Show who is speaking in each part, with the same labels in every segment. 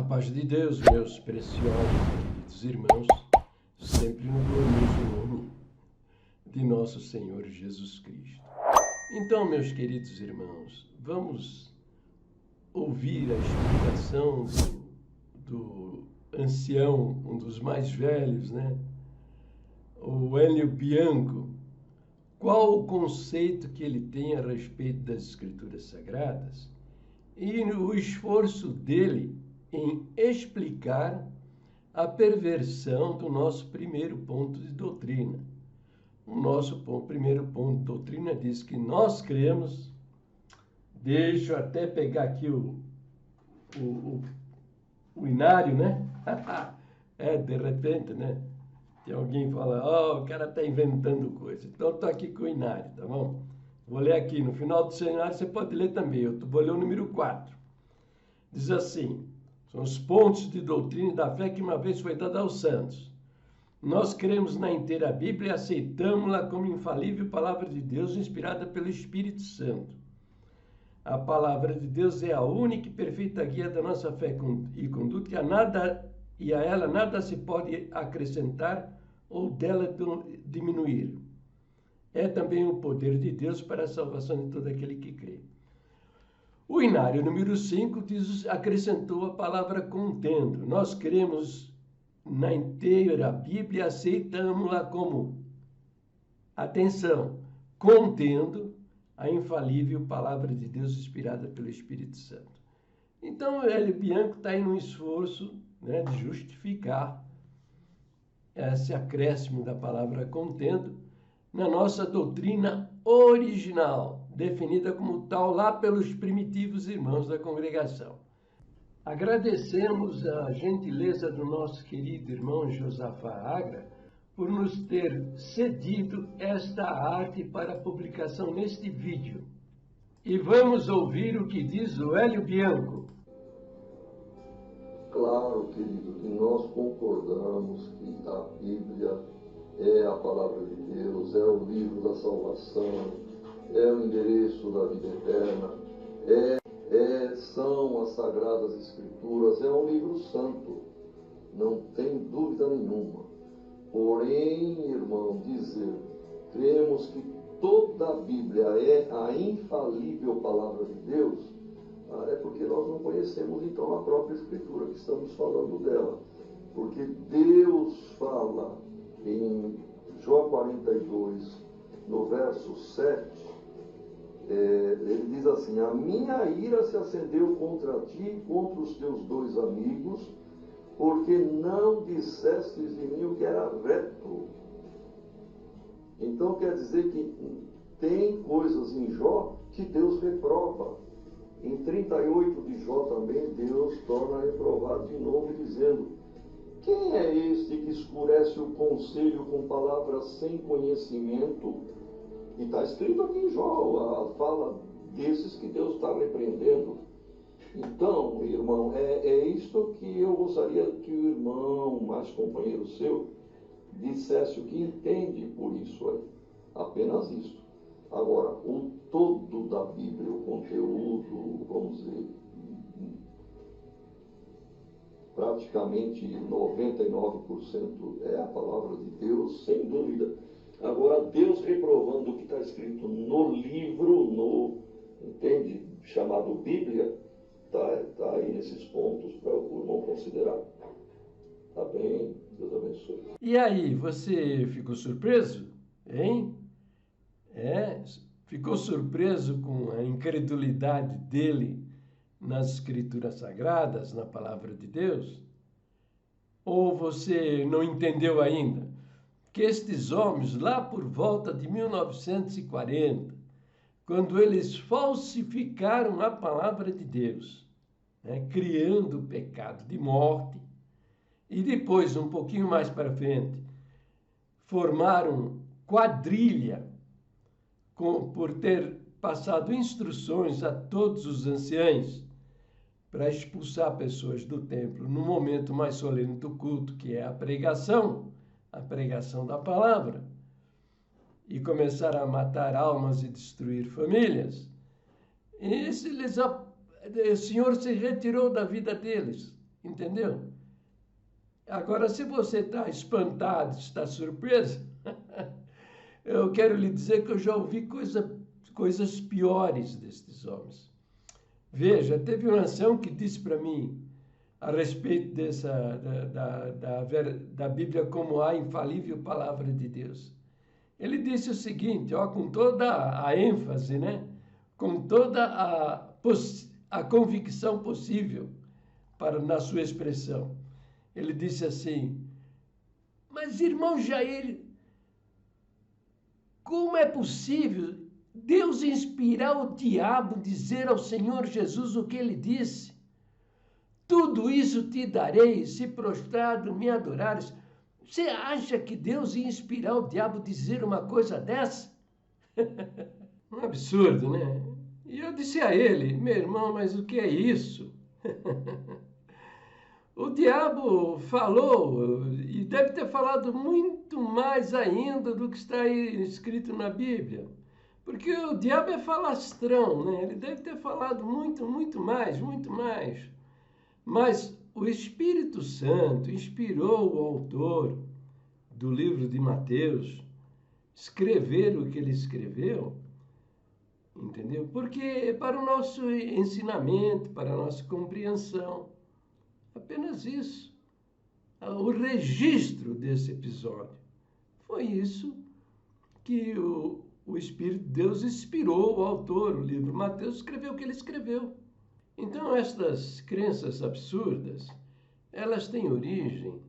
Speaker 1: paz de Deus, meus preciosos queridos irmãos, sempre no glorioso nome de nosso Senhor Jesus Cristo. Então, meus queridos irmãos, vamos ouvir a explicação do ancião, um dos mais velhos, né? O Hélio Bianco. Qual o conceito que ele tem a respeito das Escrituras Sagradas e o esforço dele em explicar a perversão do nosso primeiro ponto de doutrina. O nosso primeiro ponto de doutrina diz que nós cremos, deixa eu até pegar aqui o inário, né? De repente, né? Tem alguém que fala, o cara está inventando coisa. Então, estou aqui com o inário, tá bom? Vou ler aqui, no final do cenário você pode ler também. Eu vou ler o número 4. Diz assim, são os pontos de doutrina e da fé que uma vez foi dada aos santos. Nós cremos na inteira Bíblia e aceitamos-la como infalível palavra de Deus, inspirada pelo Espírito Santo. A palavra de Deus é a única e perfeita guia da nossa fé e conduta, e a ela nada se pode acrescentar ou dela diminuir. É também o poder de Deus para a salvação de todo aquele que crê. O inário número 5 acrescentou a palavra contendo. Nós cremos na inteira Bíblia e aceitamos-la como, atenção, contendo a infalível palavra de Deus inspirada pelo Espírito Santo. Então, o Hélio Bianco está em um esforço, né, de justificar esse acréscimo da palavra contendo na nossa doutrina original, definida como tal lá pelos primitivos irmãos da congregação. Agradecemos a gentileza do nosso querido irmão Josafá Agra por nos ter cedido esta arte para a publicação neste vídeo. E vamos ouvir o que diz o Hélio Bianco.
Speaker 2: Claro, querido, que nós concordamos que a Bíblia é a palavra de Deus, é o livro da salvação, é o endereço da vida eterna, são as Sagradas Escrituras, é um livro santo, não tem dúvida nenhuma. Porém, irmão, dizer, cremos que toda a Bíblia é a infalível palavra de Deus, é porque nós não conhecemos então a própria Escritura que estamos falando dela. Porque Deus fala em Jó 42, no verso 7, ele diz assim, a minha ira se acendeu contra ti e contra os teus dois amigos, porque não dissestes de mim o que era reto. Então quer dizer que tem coisas em Jó que Deus reprova. Em 38 de Jó também, Deus torna a reprovar de novo, dizendo, quem é este que escurece o conselho com palavras sem conhecimento? E está escrito aqui em Jó, a fala desses que Deus está repreendendo. Então, irmão, é isto que eu gostaria que o irmão, mais companheiro seu, dissesse o que entende por isso aí. Apenas isso. Agora, o todo da Bíblia, o conteúdo, vamos dizer, praticamente 99% é a palavra de Deus, sem dúvida. Agora, Deus reprovando o que está escrito no livro, entende? Chamado Bíblia, tá aí nesses pontos para o irmão considerar. Tá bem? Deus abençoe.
Speaker 1: E aí, você ficou surpreso? Hein? Ficou surpreso com a incredulidade dele nas Escrituras Sagradas, na Palavra de Deus? Ou você não entendeu ainda que estes homens, lá por volta de 1940, quando eles falsificaram a Palavra de Deus, né, criando o pecado de morte, e depois, um pouquinho mais para frente, formaram quadrilha por ter passado instruções a todos os anciãos para expulsar pessoas do templo no momento mais solene do culto, que é a pregação da palavra, e começaram a matar almas e destruir famílias. O Senhor se retirou da vida deles. Entendeu? Agora, se você está espantado, está surpreso, eu quero lhe dizer que eu já ouvi coisas piores destes homens. Veja, teve um ancião que disse para mim, a respeito da Bíblia como a infalível palavra de Deus. Ele disse o seguinte, ó, com toda a ênfase, né? Com toda a convicção possível na sua expressão. Ele disse assim, mas irmão Jair, como é possível Deus inspirar o diabo dizer ao Senhor Jesus o que ele disse? Tudo isso te darei, se prostrado me adorares. Você acha que Deus ia inspirar o diabo a dizer uma coisa dessa? Um absurdo, né? E eu disse a ele, meu irmão, mas o que é isso? O diabo falou, e deve ter falado muito mais ainda do que está aí escrito na Bíblia. Porque o diabo é falastrão, né? Ele deve ter falado muito, muito mais, muito mais. Mas o Espírito Santo inspirou o autor do livro de Mateus escrever o que ele escreveu, entendeu? Porque para o nosso ensinamento, para a nossa compreensão, apenas isso. O registro desse episódio. Foi isso que o Espírito de Deus inspirou o autor, o livro Mateus, escreveu o que ele escreveu. Então, estas crenças absurdas, elas têm origem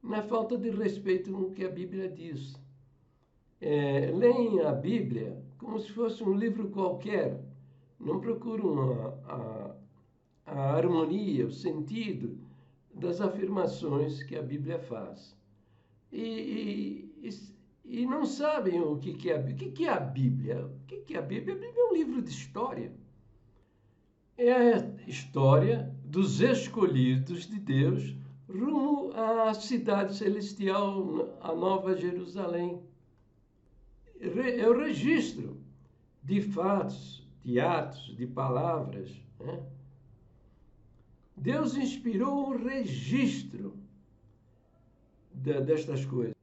Speaker 1: na falta de respeito no que a Bíblia diz. Leem a Bíblia como se fosse um livro qualquer, não procuram a harmonia, o sentido das afirmações que a Bíblia faz. E não sabem o que é a Bíblia. O que é a Bíblia? O que é a Bíblia? A Bíblia é um livro de história. É a história dos escolhidos de Deus rumo à cidade celestial, a Nova Jerusalém. É o registro de fatos, de atos, de palavras, né? Deus inspirou o registro destas coisas.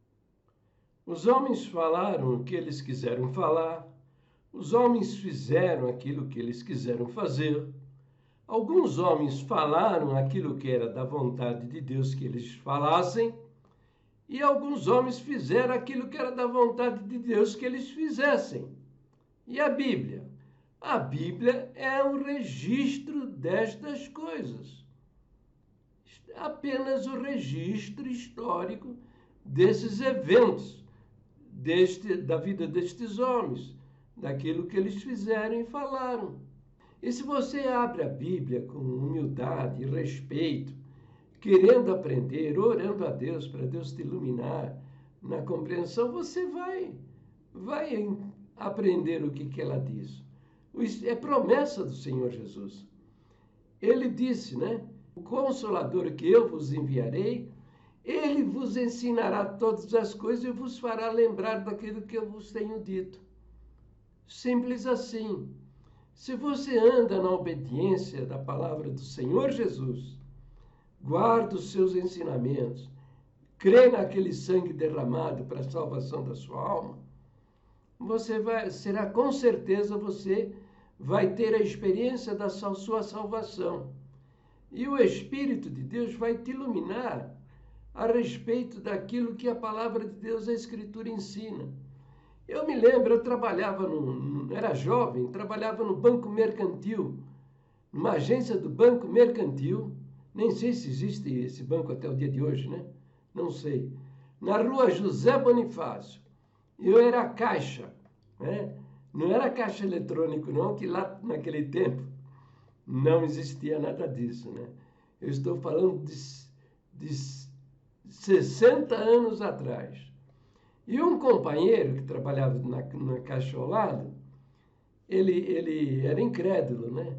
Speaker 1: Os homens falaram o que eles quiseram falar, os homens fizeram aquilo que eles quiseram fazer. Alguns homens falaram aquilo que era da vontade de Deus que eles falassem, e alguns homens fizeram aquilo que era da vontade de Deus que eles fizessem. E a Bíblia? A Bíblia é um registro destas coisas. Apenas o registro histórico desses eventos, da vida destes homens, daquilo que eles fizeram e falaram. E se você abre a Bíblia com humildade e respeito, querendo aprender, orando a Deus para Deus te iluminar na compreensão, você vai aprender o que ela diz. É promessa do Senhor Jesus. Ele disse, né? O Consolador que eu vos enviarei, ele vos ensinará todas as coisas e vos fará lembrar daquilo que eu vos tenho dito. Simples assim. Se você anda na obediência da palavra do Senhor Jesus, guarda os seus ensinamentos, crê naquele sangue derramado para a salvação da sua alma, com certeza você vai ter a experiência da sua salvação. E o Espírito de Deus vai te iluminar a respeito daquilo que a palavra de Deus, a Escritura ensina. Eu me lembro, eu trabalhava, era jovem, trabalhava no Banco Mercantil, numa agência do Banco Mercantil, nem sei se existe esse banco até o dia de hoje, né? Não sei. Na rua José Bonifácio. Eu era caixa, né? Não era caixa eletrônico, não, que lá naquele tempo não existia nada disso, né? Eu estou falando de 60 anos atrás. E um companheiro que trabalhava na caixa ao lado, ele era incrédulo, né?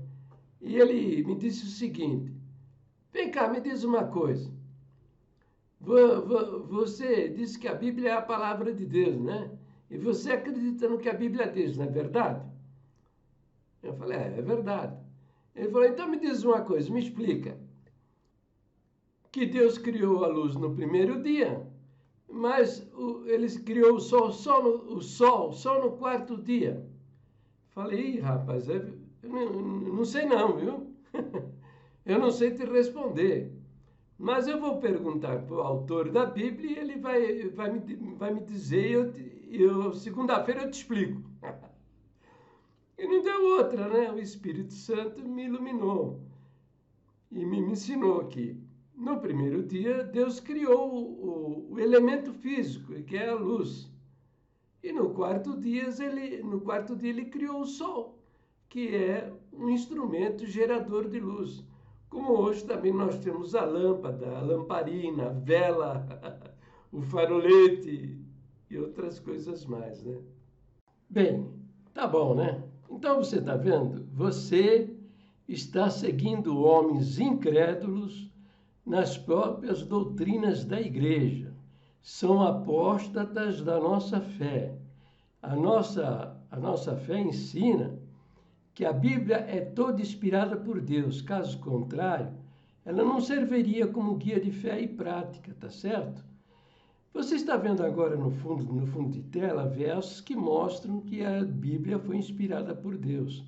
Speaker 1: E ele me disse o seguinte: vem cá, me diz uma coisa. Você disse que a Bíblia é a palavra de Deus, né? E você acredita no que a Bíblia diz, não é verdade? Eu falei, é verdade. Ele falou, então me diz uma coisa, me explica. que Deus criou a luz no primeiro dia, mas ele criou o sol só no quarto dia. Falei, rapaz, eu não sei não, viu? Eu não sei te responder. Mas eu vou perguntar para o autor da Bíblia e ele vai me dizer, segunda-feira eu te explico. E não deu outra, né? O Espírito Santo me iluminou e me ensinou aqui. No primeiro dia, Deus criou o elemento físico, que é a luz. E no quarto dia ele criou o sol, que é um instrumento gerador de luz. Como hoje também nós temos a lâmpada, a lamparina, a vela, o farolete e outras coisas mais, né? Bem, tá bom, né? Então você está vendo? Você está seguindo homens incrédulos nas próprias doutrinas da igreja. São apóstatas da nossa fé. A nossa fé ensina que a Bíblia é toda inspirada por Deus. Caso contrário, ela não serviria como guia de fé e prática, tá certo? Você está vendo agora no fundo de tela versos que mostram que a Bíblia foi inspirada por Deus.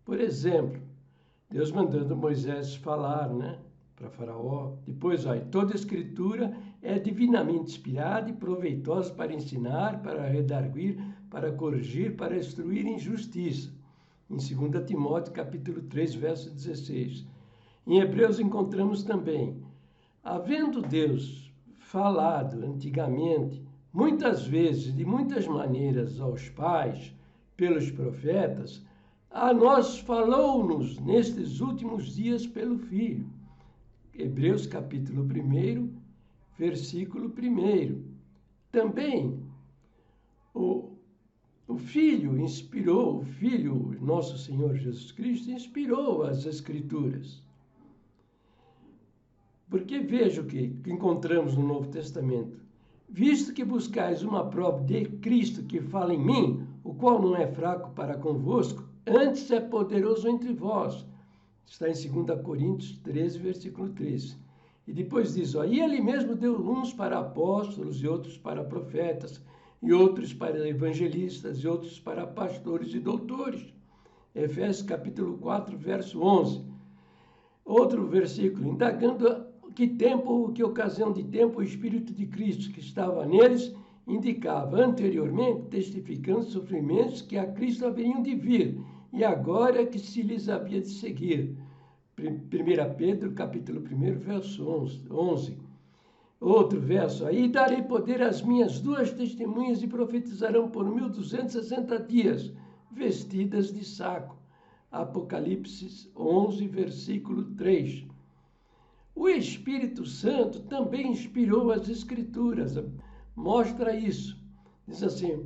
Speaker 1: Por exemplo, Deus mandando Moisés falar, né, para Faraó. Depois, toda a Escritura é divinamente inspirada e proveitosa para ensinar, para redarguir, para corrigir, para instruir em justiça. Em 2 Timóteo, capítulo 3, verso 16. Em Hebreus encontramos também, havendo Deus falado antigamente, muitas vezes, de muitas maneiras aos pais, pelos profetas, a nós falou-nos nestes últimos dias pelo Filho. Hebreus capítulo 1, versículo 1. Também o Filho, nosso Senhor Jesus Cristo, inspirou as Escrituras. Porque veja o que encontramos no Novo Testamento. Visto que buscais uma prova de Cristo que fala em mim, o qual não é fraco para convosco, antes é poderoso entre vós. Está em 2 Coríntios 13, versículo 13. E depois diz, e ele mesmo deu uns para apóstolos, e outros para profetas, e outros para evangelistas, e outros para pastores e doutores. Efésios capítulo 4, verso 11. Outro versículo, indagando que ocasião de tempo o Espírito de Cristo que estava neles indicava anteriormente, testificando os sofrimentos que a Cristo haveriam de vir, e agora que se lhes havia de seguir. 1 Pedro, capítulo 1, verso 11. Outro verso, aí darei poder às minhas 2 testemunhas e profetizarão por 1260 dias, vestidas de saco. Apocalipse 11, versículo 3. O Espírito Santo também inspirou as Escrituras, mostra isso. Diz assim,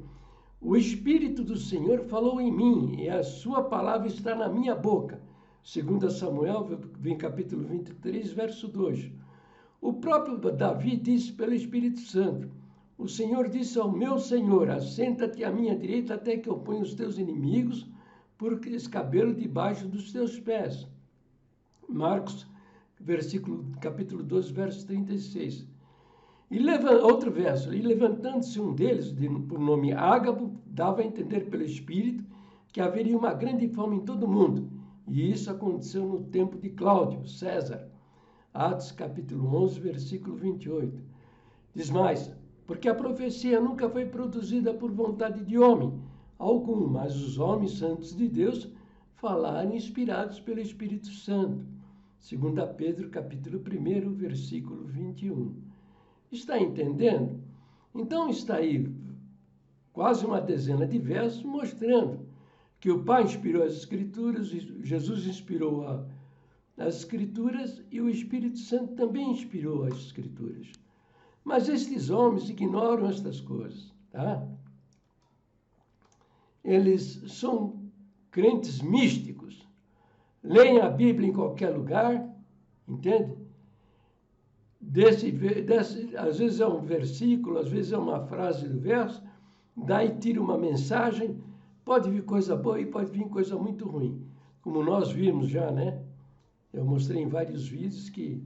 Speaker 1: o Espírito do Senhor falou em mim, e a sua palavra está na minha boca. 2 Samuel, capítulo 23, verso 2. O próprio Davi disse pelo Espírito Santo, o Senhor disse ao meu Senhor, assenta-te à minha direita até que eu ponha os teus inimigos por escabelo debaixo dos teus pés. Marcos, capítulo 12, verso 36. Outro verso, e levantando-se um deles, por nome Ágabo, dava a entender pelo Espírito que haveria uma grande fome em todo o mundo. E isso aconteceu no tempo de Cláudio César. Atos capítulo 11, versículo 28. Diz mais, porque a profecia nunca foi produzida por vontade de homem algum, mas os homens santos de Deus falaram inspirados pelo Espírito Santo. 2 Pedro capítulo 1, versículo 21. Está entendendo? Então está aí quase uma dezena de versos mostrando que o Pai inspirou as Escrituras, Jesus inspirou as Escrituras e o Espírito Santo também inspirou as Escrituras. Mas estes homens ignoram estas coisas, tá? Eles são crentes místicos, leem a Bíblia em qualquer lugar, entende? Às vezes é um versículo, às vezes é uma frase do verso, daí tira uma mensagem, pode vir coisa boa e pode vir coisa muito ruim. Como nós vimos já, né? Eu mostrei em vários vídeos que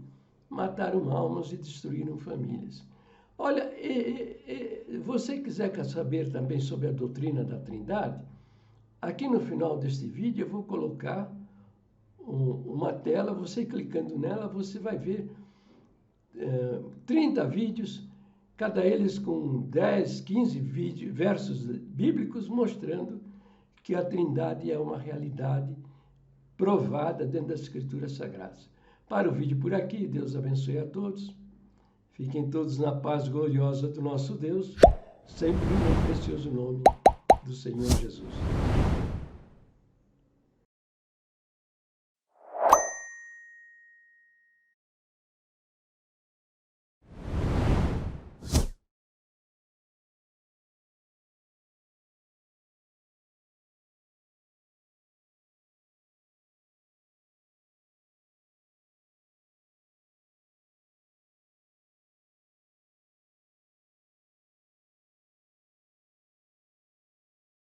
Speaker 1: mataram almas e destruíram famílias. Olha, você quiser saber também sobre a doutrina da Trindade, aqui no final deste vídeo eu vou colocar uma tela, você clicando nela, você vai ver 30 vídeos, cada eles com 10, 15 versos bíblicos mostrando que a Trindade é uma realidade provada dentro das Escrituras Sagradas. Para o vídeo por aqui, Deus abençoe a todos. Fiquem todos na paz gloriosa do nosso Deus, sempre no precioso nome do Senhor Jesus.